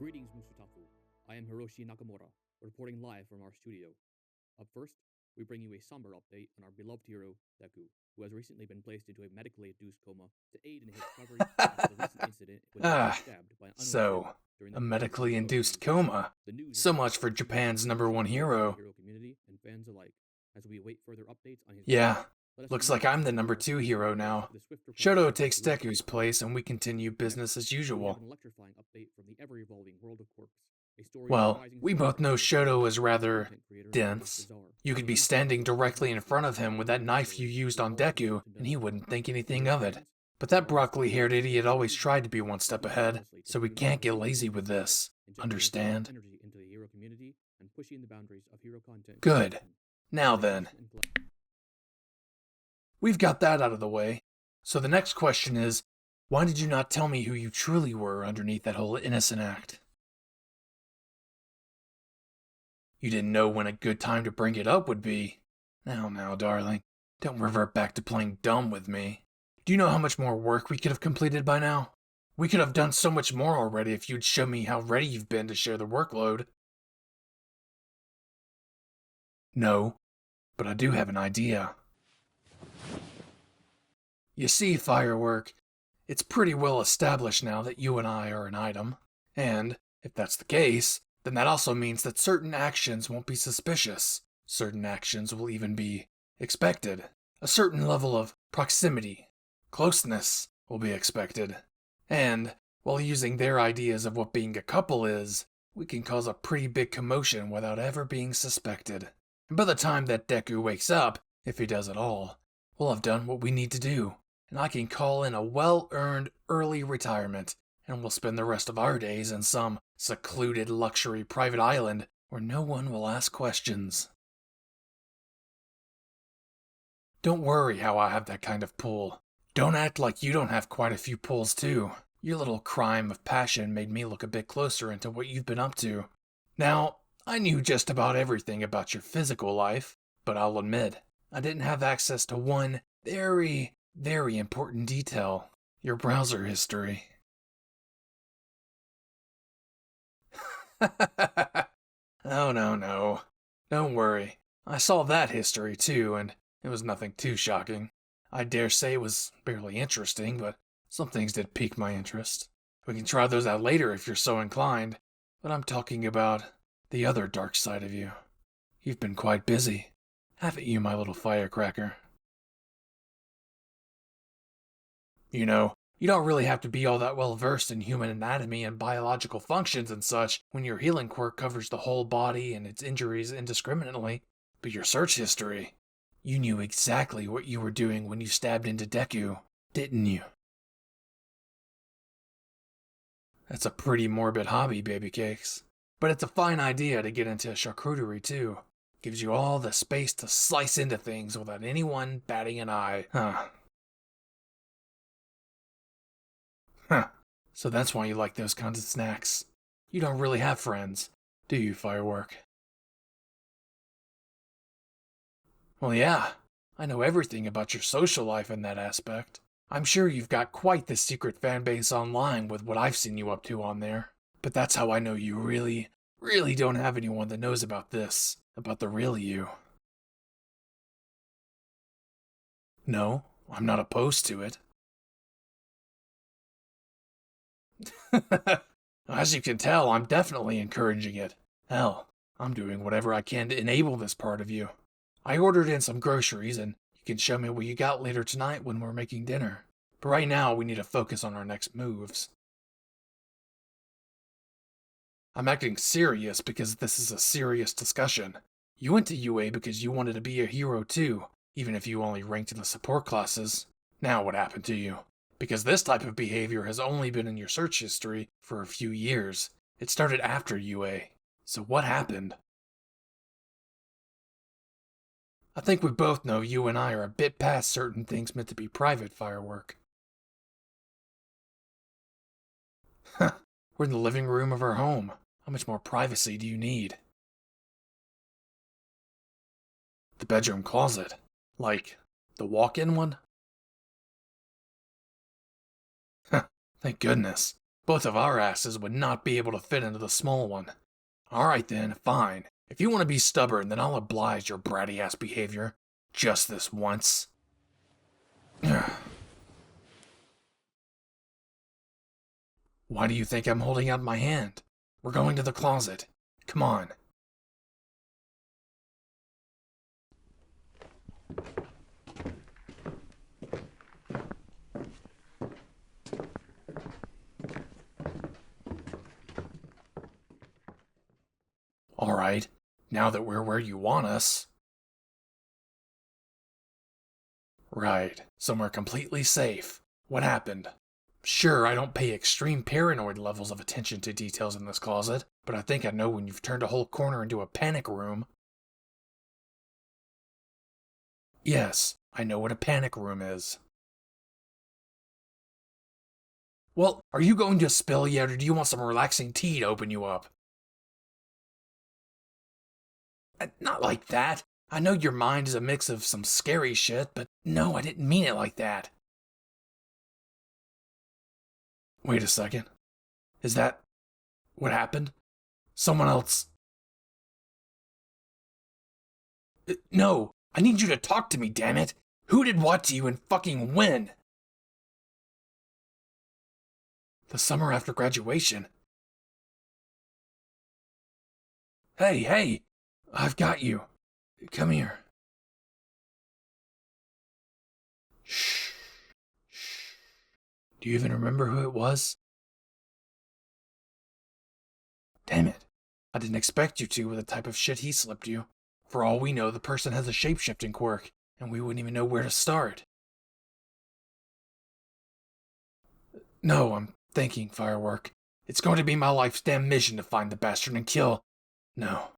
Greetings, Musutaku. I am Hiroshi Nakamura, reporting live from our studio. Up first, we bring you a somber update on our beloved hero, Deku, who has recently been placed into a medically induced coma to aid in his recovery after the recent incident when he was stabbed by an unknown So, during a the medically Hero induced community. coma. The news So has much for caused Japan's huge #1 hero. hero community and fans alike. As we await further updates on his Yeah, let us looks review like I'm the some more #2 hero details now. of the swift recovery Shoto of takes Deku. Deku's place and we continue business as We have usual. an electrifying update from the ever-evolving world of quirks. A story of Well, rising we stars both know and Shoto is rather content creator dense. Bizarre. You could be standing directly in front of him with that knife you used on Deku, and he wouldn't think anything of it. But that broccoli-haired idiot always tried to be one step ahead, so we can't get lazy with this. Understand? Good. Now then. We've got that out of the way. So the next question is, why did you not tell me who you truly were underneath that whole innocent act? You didn't know when a good time to bring it up would be. Now, darling. Don't revert back to playing dumb with me. Do you know how much more work we could have completed by now? We could have done so much more already if you'd show me how ready you've been to share the workload. No, but I do have an idea. You see, Firework, it's pretty well established now that you and I are an item. And, if that's the case, then that also means that certain actions won't be suspicious. Certain actions will even be expected. A certain level of proximity, closeness will be expected. And, while using their ideas of what being a couple is, we can cause a pretty big commotion without ever being suspected. And by the time that Deku wakes up, if he does at all, we'll have done what we need to do. And I can call in a well-earned early retirement, and we'll spend the rest of our days in some secluded luxury private island where no one will ask questions. Don't worry how I have that kind of pull. Don't act like you don't have quite a few pulls too. Your little crime of passion made me look a bit closer into what you've been up to. Now, I knew just about everything about your physical life, but I'll admit, I didn't have access to one very important detail. Your browser history. Oh, no. Don't worry. I saw that history too, and it was nothing too shocking. I dare say it was barely interesting, but some things did pique my interest. We can try those out later if you're so inclined, but I'm talking about the other dark side of you. You've been quite busy, haven't you, my little firecracker? You know, you don't really have to be all that well versed in human anatomy and biological functions and such when your healing quirk covers the whole body and its injuries indiscriminately. But your search history, you knew exactly what you were doing when you stabbed into Deku, didn't you? That's a pretty morbid hobby, baby cakes. But it's a fine idea to get into charcuterie too. Gives you all the space to slice into things without anyone batting an eye, huh? So that's why you like those kinds of snacks. You don't really have friends, do you, Firework? Well, yeah. I know everything about your social life in that aspect. I'm sure you've got quite the secret fan base online with what I've seen you up to on there. But that's how I know you really don't have anyone that knows about this, about the real you. No, I'm not opposed to it. As you can tell, I'm definitely encouraging it. Hell, I'm doing whatever I can to enable this part of you. I ordered in some groceries, and you can show me what you got later tonight when we're making dinner. But right now, we need to focus on our next moves. I'm acting serious because this is a serious discussion. You went to UA because you wanted to be a hero too, even if you only ranked in the support classes. Now what happened to you? Because this type of behavior has only been in your search history for a few years. It started after UA. So what happened? I think we both know you and I are a bit past certain things meant to be private, Firework. We're in the living room of our home. How much more privacy do you need? The bedroom closet? Like, the walk-in one? Thank goodness. Both of our asses would not be able to fit into the small one. Alright then, fine. If you want to be stubborn, then I'll oblige your bratty-ass behavior. Just this once. Why do you think I'm holding out my hand? We're going to the closet. Come on. Alright, now that we're where you want us. Right, somewhere completely safe. What happened? Sure, I don't pay extreme paranoid levels of attention to details in this closet, but I think I know when you've turned a whole corner into a panic room. Yes, I know what a panic room is. Well, are you going to spill yet, or do you want some relaxing tea to open you up? Not like that. I know your mind is a mix of some scary shit, but no, I didn't mean it like that. Wait a second. Is that what happened? Someone else... No, I need you to talk to me, damn it. Who did what to you and fucking when? The summer after graduation. Hey, I've got you. Come here. Shh. Do you even remember who it was? Damn it. I didn't expect you to with the type of shit he slipped you. For all we know, the person has a shape-shifting quirk, and we wouldn't even know where to start. No, I'm thinking, Firework. It's going to be my life's damn mission to find the bastard and kill... No.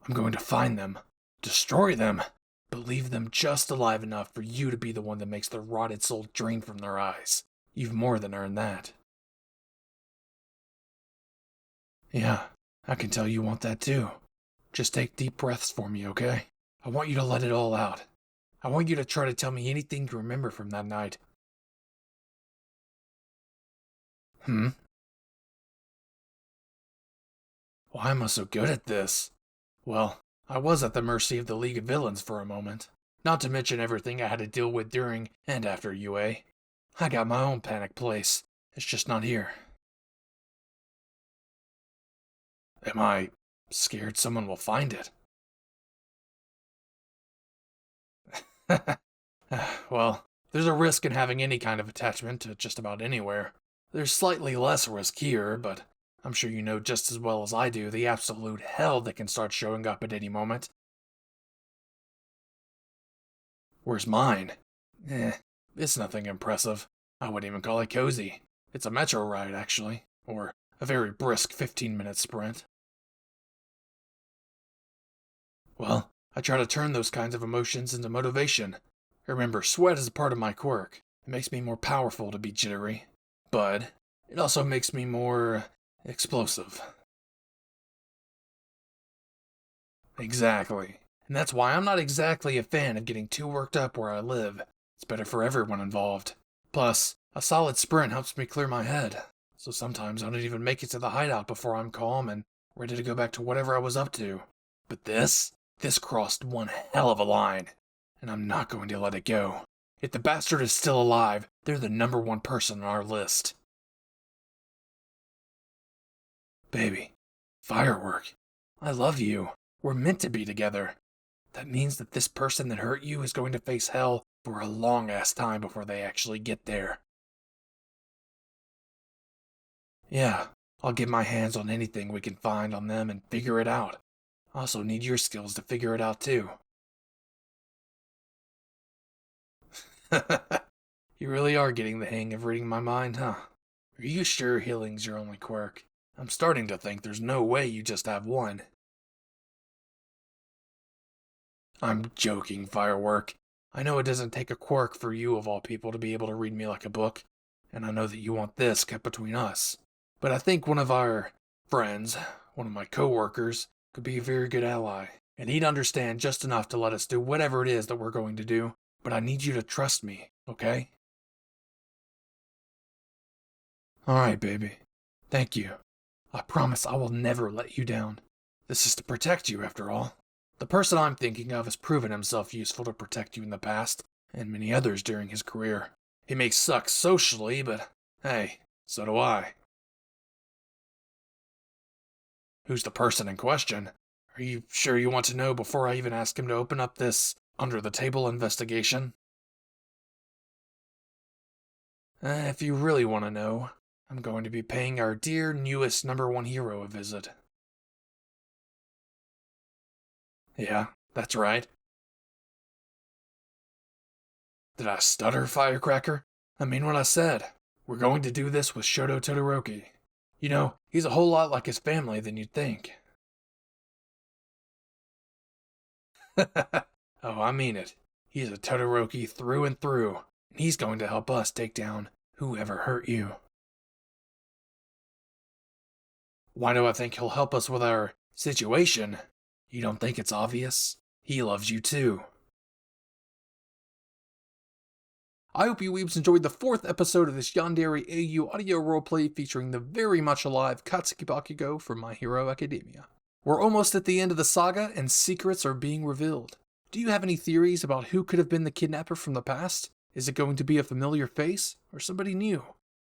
I'm going to find them. Destroy them. But leave them just alive enough for you to be the one that makes their rotted soul drain from their eyes. You've more than earned that. Yeah, I can tell you want that too. Just take deep breaths for me, okay? I want you to let it all out. I want you to try to tell me anything you remember from that night. Why am I so good at this? Well, I was at the mercy of the League of Villains for a moment. Not to mention everything I had to deal with during and after UA. I got my own panic place. It's just not here. Am I scared someone will find it? Well, there's a risk in having any kind of attachment to just about anywhere. There's slightly less risk here, but I'm sure you know just as well as I do the absolute hell that can start showing up at any moment. Where's mine? It's nothing impressive. I wouldn't even call it cozy. It's a metro ride, actually. Or a very brisk 15-minute sprint. Well, I try to turn those kinds of emotions into motivation. Remember, sweat is a part of my quirk. It makes me more powerful to be jittery. But it also makes me more explosive. Exactly. And that's why I'm not exactly a fan of getting too worked up where I live. It's better for everyone involved. Plus, a solid sprint helps me clear my head. So sometimes I don't even make it to the hideout before I'm calm and ready to go back to whatever I was up to. But this crossed one hell of a line. And I'm not going to let it go. If the bastard is still alive, they're the #1 person on our list. Baby, Firework, I love you. We're meant to be together. That means that this person that hurt you is going to face hell for a long-ass time before they actually get there. Yeah, I'll get my hands on anything we can find on them and figure it out. I also need your skills to figure it out too. You really are getting the hang of reading my mind, huh? Are you sure healing's your only quirk? I'm starting to think there's no way you just have one. I'm joking, Firework. I know it doesn't take a quirk for you of all people to be able to read me like a book, and I know that you want this kept between us. But I think one of our friends, one of my co-workers, could be a very good ally, and he'd understand just enough to let us do whatever it is that we're going to do. But I need you to trust me, okay? Alright, baby. Thank you. I promise I will never let you down. This is to protect you, after all. The person I'm thinking of has proven himself useful to protect you in the past, and many others during his career. He may suck socially, but hey, so do I. Who's the person in question? Are you sure you want to know before I even ask him to open up this under-the-table investigation? If you really want to know, I'm going to be paying our dear newest #1 hero a visit. Yeah, that's right. Did I stutter, Firecracker? I mean what I said. We're going to do this with Shoto Todoroki. You know, he's a whole lot like his family than you'd think. Oh, I mean it. He's a Todoroki through and through, and he's going to help us take down whoever hurt you. Why do I think he'll help us with our situation? You don't think it's obvious? He loves you too. I hope you weebs enjoyed the 4th episode of this Yandere AU audio roleplay featuring the very much alive Katsuki Bakugo from My Hero Academia. We're almost at the end of the saga and secrets are being revealed. Do you have any theories about who could have been the kidnapper from the past? Is it going to be a familiar face or somebody new?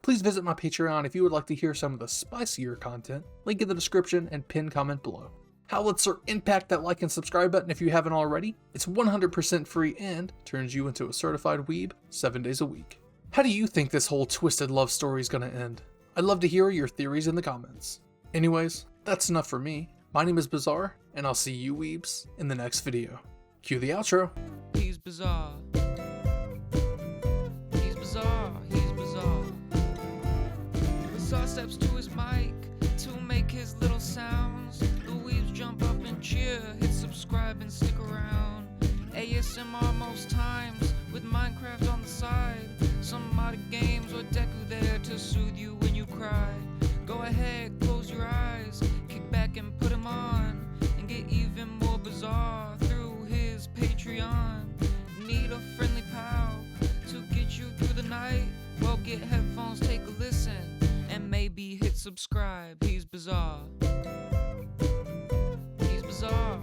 Please visit my Patreon if you would like to hear some of the spicier content, link in the description and pinned comment below. Howlitzer, impact that like and subscribe button if you haven't already. It's 100% free and turns you into a certified weeb 7 days a week. How do you think this whole twisted love story is gonna end? I'd love to hear your theories in the comments. Anyways, that's enough for me. My name is Bizarre, and I'll see you weebs in the next video. Cue the outro. He's bizarre. He's bizarre. He's bizarre. Bizarre steps to his mic to make his little sounds. The weebs jump up and cheer, hit subscribe and stick around. ASMR most times with Minecraft on the side. Some modded games or Deku there to soothe you when you cry. Go ahead, close your eyes, kick back and put him on, and get even more bizarre through his Patreon. Need a friendly pal to get you through the night? Well, get headphones, take a listen, and maybe hit subscribe. He's bizarre. He's bizarre.